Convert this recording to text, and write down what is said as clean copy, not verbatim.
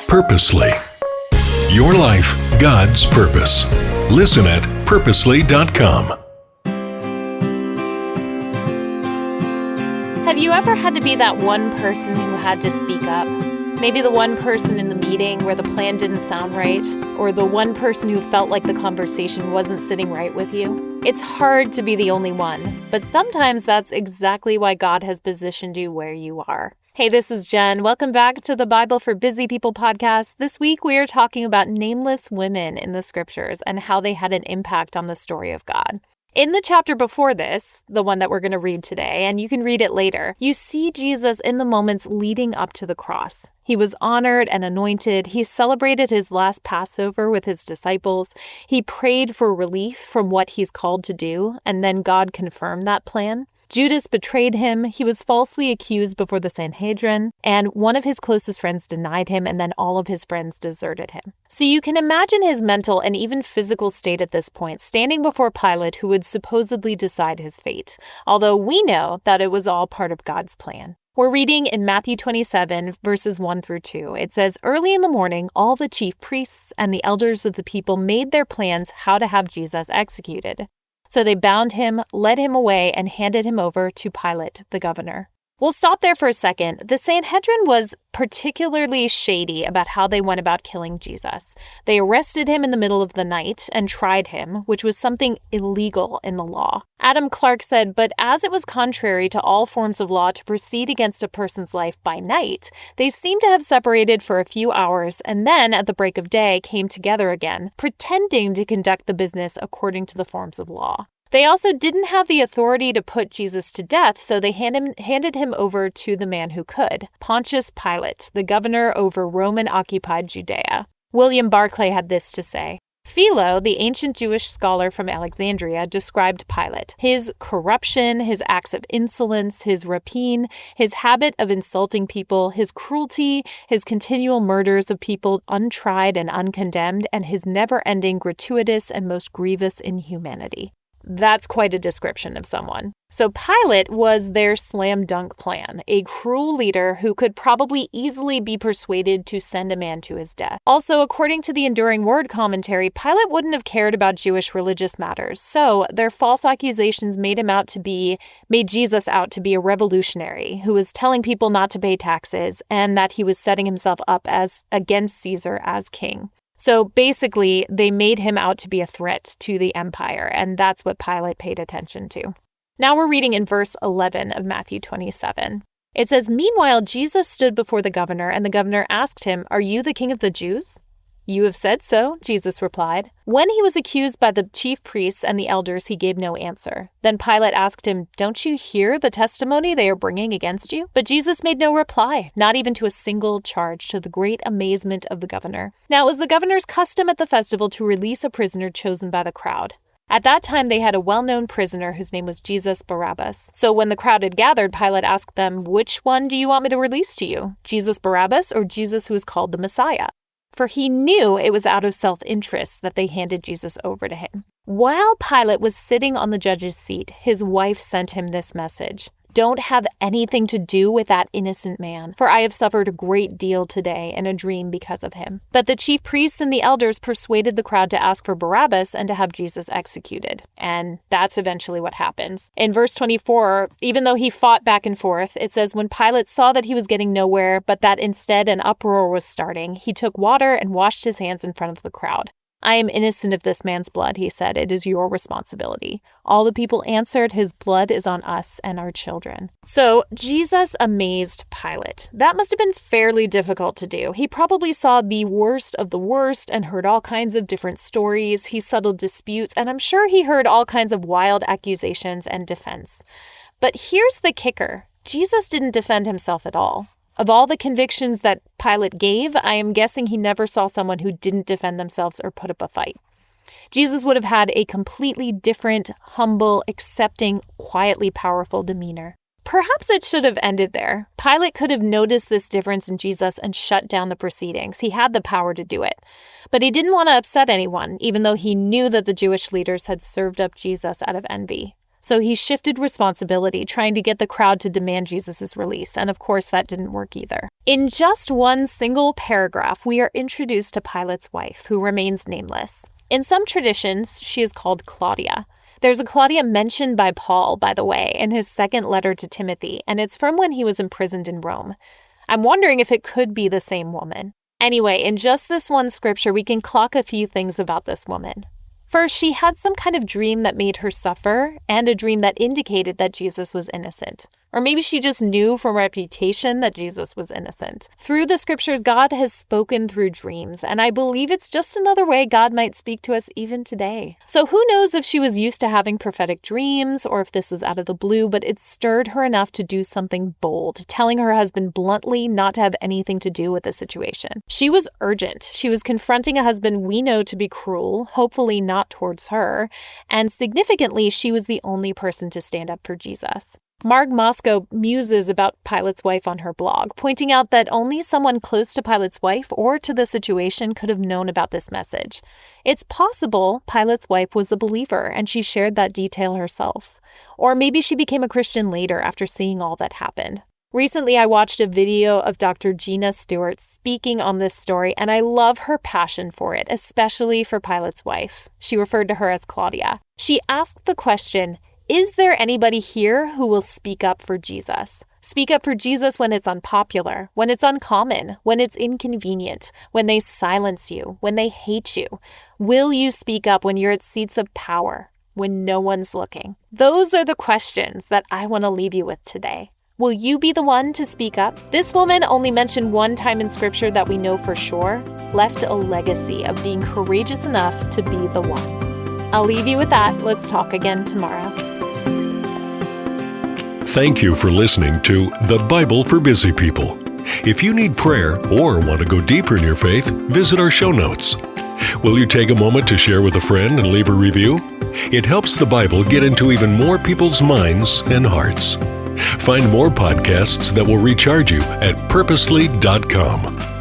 Purposely. Your life, God's purpose. Listen at purposely.com. Have you ever had to be that one person who had to speak up? Maybe the one person in the meeting where the plan didn't sound right, or the one person who felt like the conversation wasn't sitting right with you. It's hard to be the only one, but sometimes that's exactly why God has positioned you where you are. Hey, this is Jen. Welcome back to the Bible for Busy People podcast. This week we are talking about nameless women in the scriptures and how they had an impact on the story of God. In the chapter before this, the one that we're going to read today, and you can read it later, you see Jesus in the moments leading up to the cross. He was honored and anointed. He celebrated his last Passover with his disciples. He prayed for relief from what he's called to do, and then God confirmed that plan. Judas betrayed him, he was falsely accused before the Sanhedrin, and one of his closest friends denied him, and then all of his friends deserted him. So you can imagine his mental and even physical state at this point, standing before Pilate, who would supposedly decide his fate, although we know that it was all part of God's plan. We're reading in Matthew 27, verses 1 through 2. It says, "Early in the morning, all the chief priests and the elders of the people made their plans how to have Jesus executed. So they bound him, led him away, and handed him over to Pilate, the governor." We'll stop there for a second. The Sanhedrin was particularly shady about how they went about killing Jesus. They arrested him in the middle of the night and tried him, which was something illegal in the law. Adam Clark said, "But as it was contrary to all forms of law to proceed against a person's life by night, they seem to have separated for a few hours and then at the break of day came together again, pretending to conduct the business according to the forms of law." They also didn't have the authority to put Jesus to death, so they handed him over to the man who could, Pontius Pilate, the governor over Roman-occupied Judea. William Barclay had this to say. Philo, the ancient Jewish scholar from Alexandria, described Pilate, his corruption, his acts of insolence, his rapine, his habit of insulting people, his cruelty, his continual murders of people untried and uncondemned, and his never-ending gratuitous and most grievous inhumanity. That's quite a description of someone. So Pilate was their slam dunk plan, a cruel leader who could probably easily be persuaded to send a man to his death. Also, according to the Enduring Word commentary, Pilate wouldn't have cared about Jewish religious matters, so their false accusations made Jesus out to be a revolutionary who was telling people not to pay taxes and that he was setting himself up as against Caesar as king. So basically, they made him out to be a threat to the empire, and that's what Pilate paid attention to. Now we're reading in verse 11 of Matthew 27. It says, "Meanwhile, Jesus stood before the governor, and the governor asked him, 'Are you the king of the Jews?' 'You have said so,' Jesus replied. When he was accused by the chief priests and the elders, he gave no answer. Then Pilate asked him, 'Don't you hear the testimony they are bringing against you?' But Jesus made no reply, not even to a single charge, to the great amazement of the governor. Now it was the governor's custom at the festival to release a prisoner chosen by the crowd. At that time, they had a well-known prisoner whose name was Jesus Barabbas. So when the crowd had gathered, Pilate asked them, 'Which one do you want me to release to you, Jesus Barabbas or Jesus who is called the Messiah?' For he knew it was out of self-interest that they handed Jesus over to him. While Pilate was sitting on the judge's seat, his wife sent him this message. 'Don't have anything to do with that innocent man, for I have suffered a great deal today in a dream because of him.' But the chief priests and the elders persuaded the crowd to ask for Barabbas and to have Jesus executed. And that's eventually what happens. In verse 24, even though he fought back and forth, it says, "When Pilate saw that he was getting nowhere, but that instead an uproar was starting, he took water and washed his hands in front of the crowd. 'I am innocent of this man's blood,' he said. 'It is your responsibility.' All the people answered, 'His blood is on us and our children.'" So Jesus amazed Pilate. That must have been fairly difficult to do. He probably saw the worst of the worst and heard all kinds of different stories. He settled disputes, and I'm sure he heard all kinds of wild accusations and defense. But here's the kicker. Jesus didn't defend himself at all. Of all the convictions that Pilate gave, I am guessing he never saw someone who didn't defend themselves or put up a fight. Jesus would have had a completely different, humble, accepting, quietly powerful demeanor. Perhaps it should have ended there. Pilate could have noticed this difference in Jesus and shut down the proceedings. He had the power to do it. But he didn't want to upset anyone, even though he knew that the Jewish leaders had served up Jesus out of envy. So he shifted responsibility, trying to get the crowd to demand Jesus' release. And of course, that didn't work either. In just one single paragraph, we are introduced to Pilate's wife, who remains nameless. In some traditions, she is called Claudia. There's a Claudia mentioned by Paul, by the way, in his second letter to Timothy, and it's from when he was imprisoned in Rome. I'm wondering if it could be the same woman. Anyway, in just this one scripture, we can clock a few things about this woman. First, she had some kind of dream that made her suffer, and a dream that indicated that Jesus was innocent. Or maybe she just knew from reputation that Jesus was innocent. Through the scriptures, God has spoken through dreams, and I believe it's just another way God might speak to us even today. So who knows if she was used to having prophetic dreams, or if this was out of the blue, but it stirred her enough to do something bold, telling her husband bluntly not to have anything to do with the situation. She was urgent. She was confronting a husband we know to be cruel, hopefully not towards her, and significantly, she was the only person to stand up for Jesus. Marg Moscow muses about Pilate's wife on her blog, pointing out that only someone close to Pilate's wife or to the situation could have known about this message. It's possible Pilate's wife was a believer and she shared that detail herself. Or maybe she became a Christian later after seeing all that happened. Recently, I watched a video of Dr. Gina Stewart speaking on this story, and I love her passion for it, especially for Pilate's wife. She referred to her as Claudia. She asked the question, is there anybody here who will speak up for Jesus? Speak up for Jesus when it's unpopular, when it's uncommon, when it's inconvenient, when they silence you, when they hate you. Will you speak up when you're at seats of power, when no one's looking? Those are the questions that I want to leave you with today. Will you be the one to speak up? This woman, only mentioned one time in scripture that we know for sure, left a legacy of being courageous enough to be the one. I'll leave you with that. Let's talk again tomorrow. Thank you for listening to The Bible for Busy People. If you need prayer or want to go deeper in your faith, visit our show notes. Will you take a moment to share with a friend and leave a review? It helps the Bible get into even more people's minds and hearts. Find more podcasts that will recharge you at purposely.com.